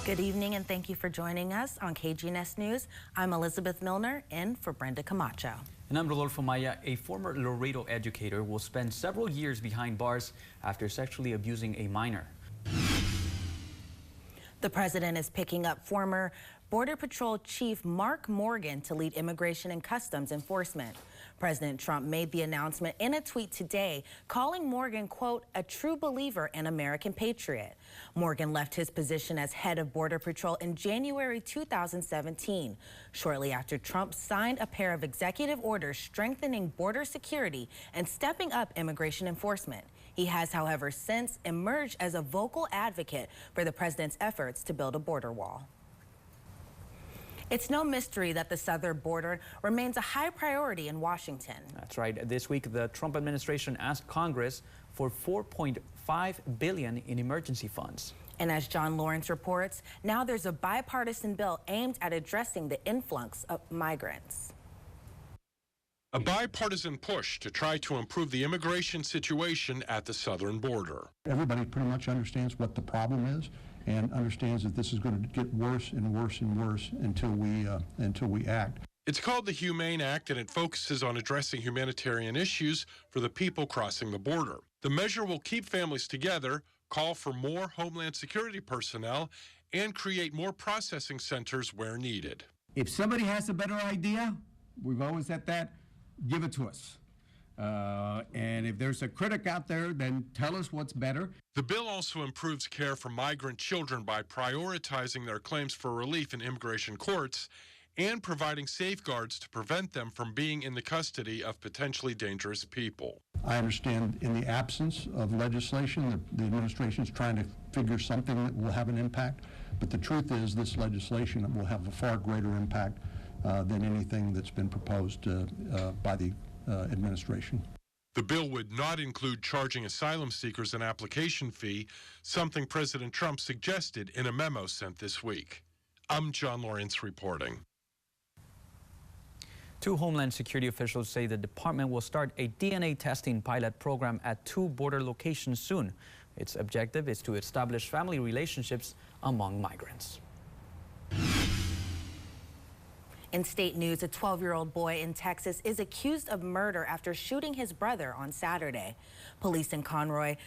Good evening and thank you for joining us on KGNS News. I'm Elizabeth Milner in for Brenda Camacho. And I'm Rodolfo Maya. A former Laredo educator will spend several years behind bars after sexually abusing a minor. The president is picking up former Border Patrol Chief Mark Morgan to lead Immigration and Customs Enforcement. President Trump made the announcement in a tweet today, calling Morgan, quote, a true believer and American patriot. Morgan left his position as head of Border Patrol in January 2017, shortly after Trump signed a pair of executive orders strengthening border security and stepping up immigration enforcement. He has, however, since emerged as a vocal advocate for the president's efforts to build a border wall. It's no mystery that the southern border remains a high priority in Washington. That's right. This week, the Trump administration asked Congress for $4.5 billion in emergency funds. And as John Lawrence reports, now there's a bipartisan bill aimed at addressing the influx of migrants. A bipartisan push to try to improve the immigration situation at the southern border. Everybody pretty much understands what the problem is and understands that this is going to get worse and worse and worse until we act. It's called the Humane Act, and it focuses on addressing humanitarian issues for the people crossing the border. The measure will keep families together, call for more Homeland Security personnel, and create more processing centers where needed. If somebody has a better idea, we've always said that, give it to us. And if there's a critic out there, then tell us what's better. The bill also improves care for migrant children by prioritizing their claims for relief in immigration courts and providing safeguards to prevent them from being in the custody of potentially dangerous people. I understand in the absence of legislation, the administration is trying to figure something that will have an impact, but the truth is this legislation will have a far greater impact than anything that's been proposed by the administration. The bill would not include charging asylum seekers an application fee, something President Trump suggested in a memo sent this week. I'm John Lawrence reporting. Two Homeland Security officials say the department will start a DNA testing pilot program at 2 border locations soon. Its objective is to establish family relationships among migrants. In state news, a 12-year-old boy in Texas is accused of murder after shooting his brother on Saturday. Police in Conroy,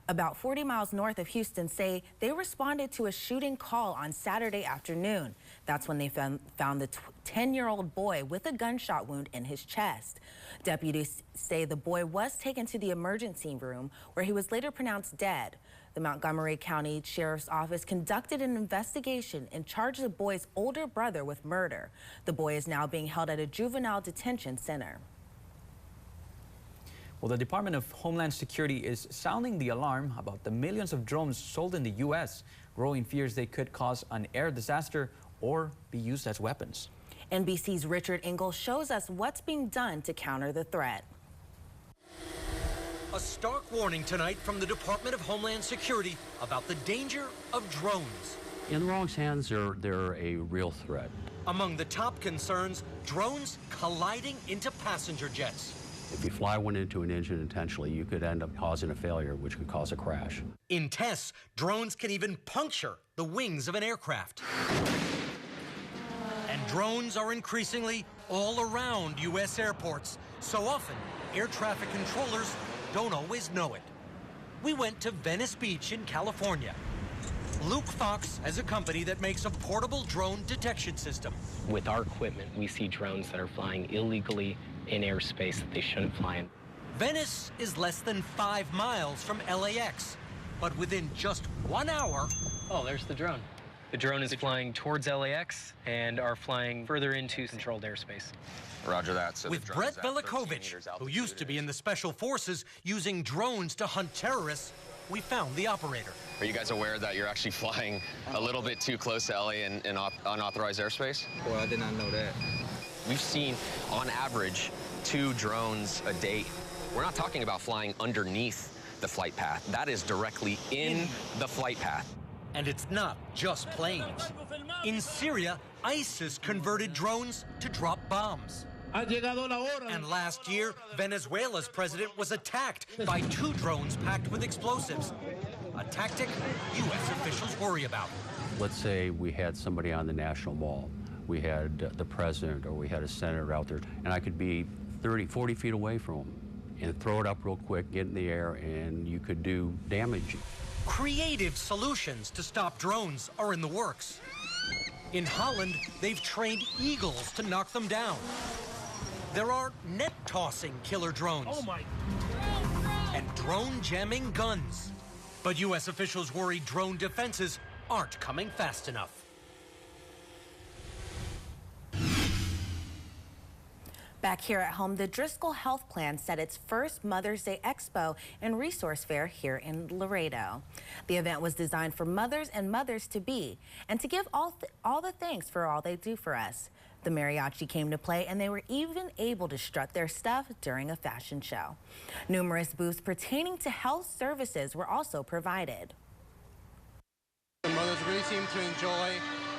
about 40 miles north of Houston, say they responded to a shooting call on Saturday afternoon. That's when they found the 10-year-old boy with a gunshot wound in his chest. Deputies say the boy was taken to the emergency room where he was later pronounced dead. The Montgomery County Sheriff's Office conducted an investigation and charged the boy's older brother with murder. The boy is now being held at a juvenile detention center. Well, the Department of Homeland Security is sounding the alarm about the millions of drones sold in the U.S., growing fears they could cause an air disaster or be used as weapons. NBC's Richard Engel shows us what's being done to counter the threat. A stark warning tonight from the Department of Homeland Security about the danger of drones. In the wrong hands, they're a real threat. Among the top concerns, drones colliding into passenger jets. If you fly one into an engine intentionally, you could end up causing a failure, which could cause a crash. In tests, drones can even puncture the wings of an aircraft. And drones are increasingly all around U.S. airports. So often, air traffic controllers don't always know it. We went to Venice Beach in California. Luke Fox has a company that makes a portable drone detection system. With our equipment, we see drones that are flying illegally in airspace that they shouldn't fly in. Venice is less than 5 miles from LAX, but within just 1 hour... Oh, there's the drone. The drone is flying towards LAX and are flying further into controlled airspace. Roger that. So with Brett Velikovich, who used to be in the Special Forces using drones to hunt terrorists, we found the operator. Are you guys aware that you're actually flying a little bit too close to LA in unauthorized airspace? Well, I did not know that. We've seen, on average, 2 drones a day. We're not talking about flying underneath the flight path. That is directly in the flight path. And it's not just planes. In Syria, ISIS converted drones to drop bombs. And last year, Venezuela's president was attacked by 2 drones packed with explosives. A tactic U.S. officials worry about. Let's say we had somebody on the National Mall. We had the president or we had a senator out there, and I could be 30, 40 feet away from them and throw it up real quick, get in the air, and you could do damage. Creative solutions to stop drones are in the works. In Holland, they've trained eagles to knock them down. There are net-tossing killer drones. Oh my. And drone-jamming guns. But U.S. officials worry drone defenses aren't coming fast enough. Back here at home, the Driscoll Health Plan set its first Mother's Day Expo and Resource Fair here in Laredo. The event was designed for mothers and mothers-to-be and to give all the thanks for all they do for us. The mariachi came to play, and they were even able to strut their stuff during a fashion show. Numerous booths pertaining to health services were also provided. The mothers really seem to enjoy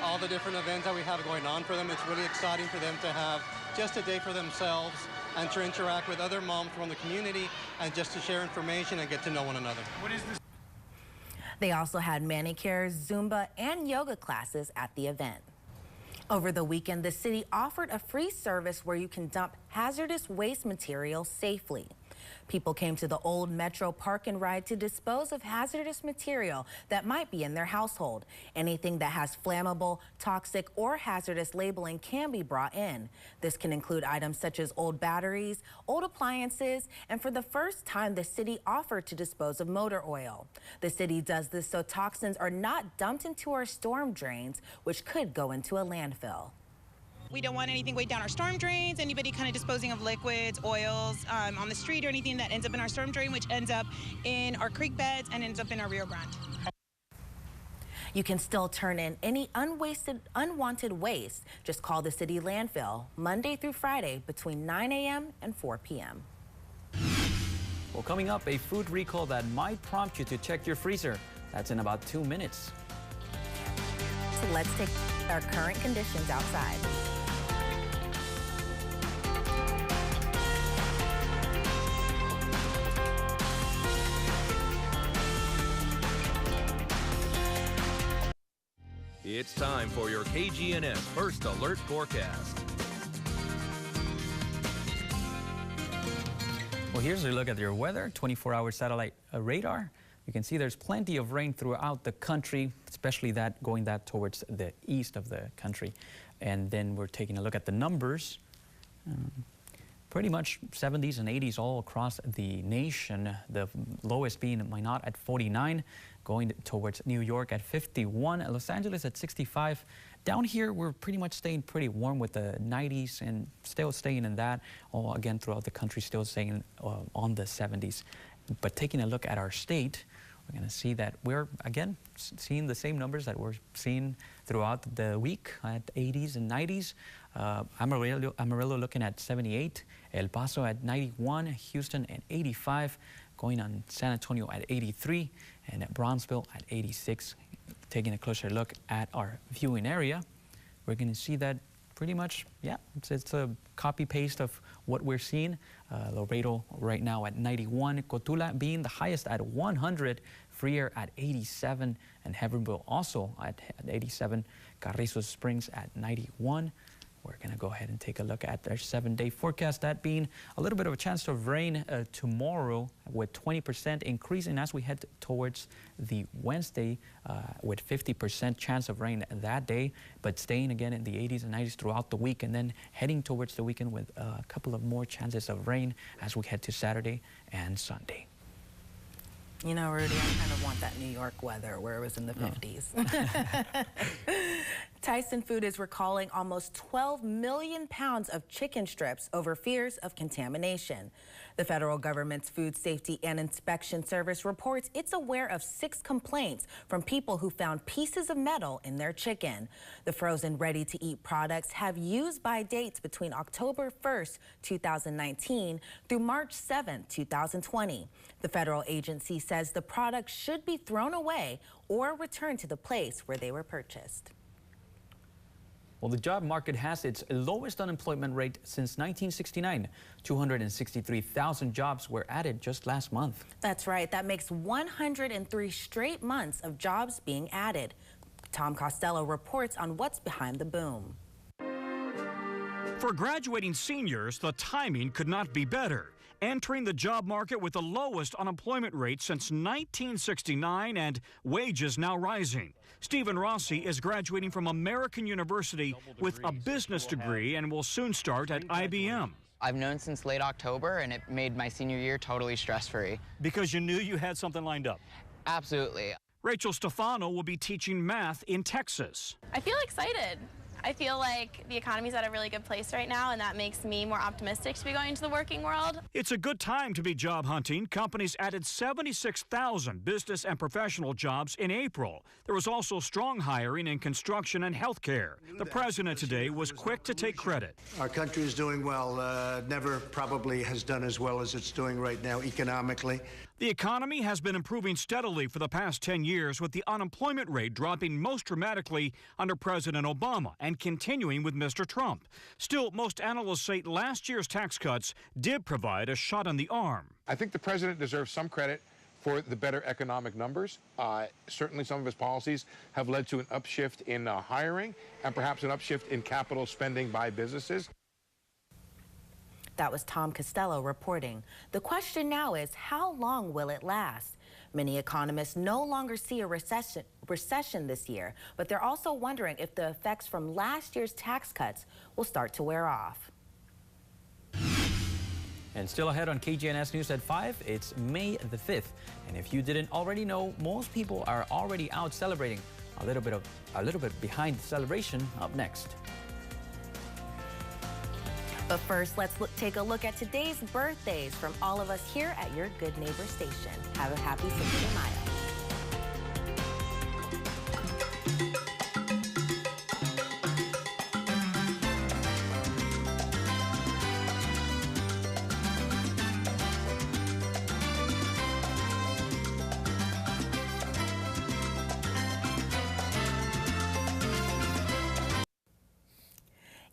all the different events that we have going on for them. It's really exciting for them to have just a day for themselves and to interact with other moms from the community and just to share information and get to know one another. What is this? They also had manicures, Zumba, and yoga classes at the event. Over the weekend, the city offered a free service where you can dump hazardous waste material safely. People came to the old Metro Park and Ride to dispose of hazardous material that might be in their household. Anything that has flammable, toxic, or hazardous labeling can be brought in. This can include items such as old batteries, old appliances, and for the first time, the city offered to dispose of motor oil. The city does this so toxins are not dumped into our storm drains, which could go into a landfill. We don't want anything way down our storm drains, anybody kind of disposing of liquids, oils on the street or anything that ends up in our storm drain, which ends up in our creek beds and ends up in our Rio Grande. You can still turn in any unwanted waste. Just call the city landfill Monday through Friday between 9 a.m. and 4 p.m. Well, coming up, a food recall that might prompt you to check your freezer. That's in about 2 minutes. So let's take our current conditions outside. It's time for your KGNS First Alert Forecast. Well, here's a look at your weather, 24-hour satellite radar. You can see there's plenty of rain throughout the country, especially that going towards the east of the country. And then we're taking a look at the numbers. Pretty much 70s and 80s all across the nation. The lowest being Minot at 49, going towards New York at 51, Los Angeles at 65. Down here, we're pretty much staying pretty warm with the 90s and still staying in that. All again throughout the country, still staying on the 70s. But taking a look at our state, we're going to see that we're, again, seeing the same numbers that we're seeing throughout the week at 80s and 90s. Amarillo looking at 78, El Paso at 91, Houston at 85, going on San Antonio at 83, and at Bronzeville at 86. Taking a closer look at our viewing area, we're going to see that pretty much, yeah, it's a copy-paste of what we're seeing. Laredo right now at 91, Cotula being the highest at 100, Freer at 87, and Heavenville also at 87, Carrizo Springs at 91. We're going to go ahead and take a look at their 7-day forecast, that being a little bit of a chance of rain tomorrow with 20% increasing as we head towards the Wednesday with 50% chance of rain that day, but staying again in the 80s and 90s throughout the week, and then heading towards the weekend with a couple of more chances of rain as we head to Saturday and Sunday. You know, Rudy, I kind of want that New York weather where it was in the 50s. Tyson Food is recalling almost 12 million pounds of chicken strips over fears of contamination. The federal government's Food Safety and Inspection Service reports it's aware of 6 complaints from people who found pieces of metal in their chicken. The frozen ready-to-eat products have use-by dates between October 1st, 2019 through March 7th, 2020. The federal agency says the products should be thrown away or returned to the place where they were purchased. Well, the job market has its lowest unemployment rate since 1969. 263,000 jobs were added just last month. That's right. That makes 103 straight months of jobs being added. Tom Costello reports on what's behind the boom. For graduating seniors, the timing could not be better. Entering the job market with the lowest unemployment rate since 1969 and wages now rising. Stephen Rossi is graduating from American University with a business degree and will soon start at IBM. I've known since late October, and it made my senior year totally stress-free. Because you knew you had something lined up? Absolutely. Rachel Stefano will be teaching math in Texas. I feel excited. I feel like the economy's at a really good place right now, and that makes me more optimistic to be going into the working world. It's a good time to be job hunting. Companies added 76,000 business and professional jobs in April. There was also strong hiring in construction and healthcare. The president today was quick to take credit. Our country is doing well. Never probably has done as well as it's doing right now economically. The economy has been improving steadily for the past 10 years, with the unemployment rate dropping most dramatically under President Obama and continuing with Mr. Trump. Still, most analysts say last year's tax cuts did provide a shot in the arm. I think the president deserves some credit for the better economic numbers. Certainly some of his policies have led to an upshift in hiring and perhaps an upshift in capital spending by businesses. That was Tom Costello reporting. The question now is, how long will it last? Many economists no longer see a recession this year, but they're also wondering if the effects from last year's tax cuts will start to wear off. And still ahead on KGNS News at 5, it's May the 5th. And if you didn't already know, most people are already out celebrating. A little bit behind the celebration up next. But first, let's take a look at today's birthdays from all of us here at your Good Neighbor station. Have a happy Cinco de Mayo.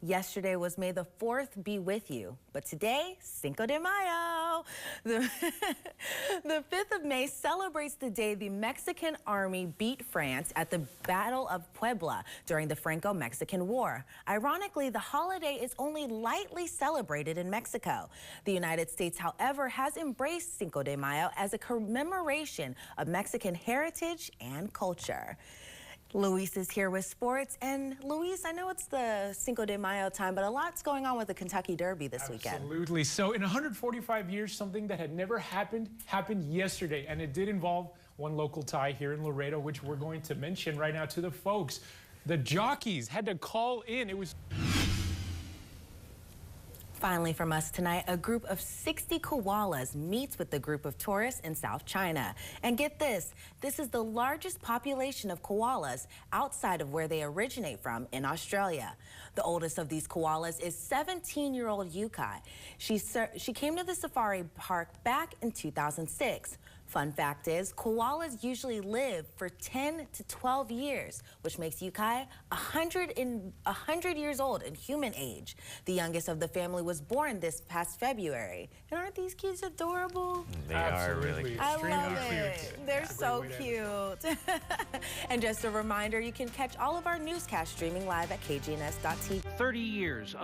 Yesterday was May the 4th be with you, but today, Cinco de Mayo. The 5th of May celebrates the day the Mexican army beat France at the Battle of Puebla during the Franco-Mexican War. Ironically, the holiday is only lightly celebrated in Mexico. The United States, however, has embraced Cinco de Mayo as a commemoration of Mexican heritage and culture. Luis is here with sports. And Luis, I know it's the Cinco de Mayo time, but a lot's going on with the Kentucky Derby this weekend. Absolutely. So in 145 years, something that had never happened yesterday. And it did involve one local tie here in Laredo, which we're going to mention right now to the folks. The jockeys had to call in. It was... Finally from us tonight, a group of 60 koalas meets with the group of tourists in South China. And get this is the largest population of koalas outside of where they originate from in Australia. The oldest of these koalas is 17-year-old Yukai. She came to the safari park back in 2006. Fun fact is, koalas usually live for 10 to 12 years, which makes Yukai 100 years old in human age. The youngest of the family was born this past February. And aren't these kids adorable? They are really cute. I love it. They're so cute. And just a reminder, you can catch all of our newscasts streaming live at kgns.tv. 30 years of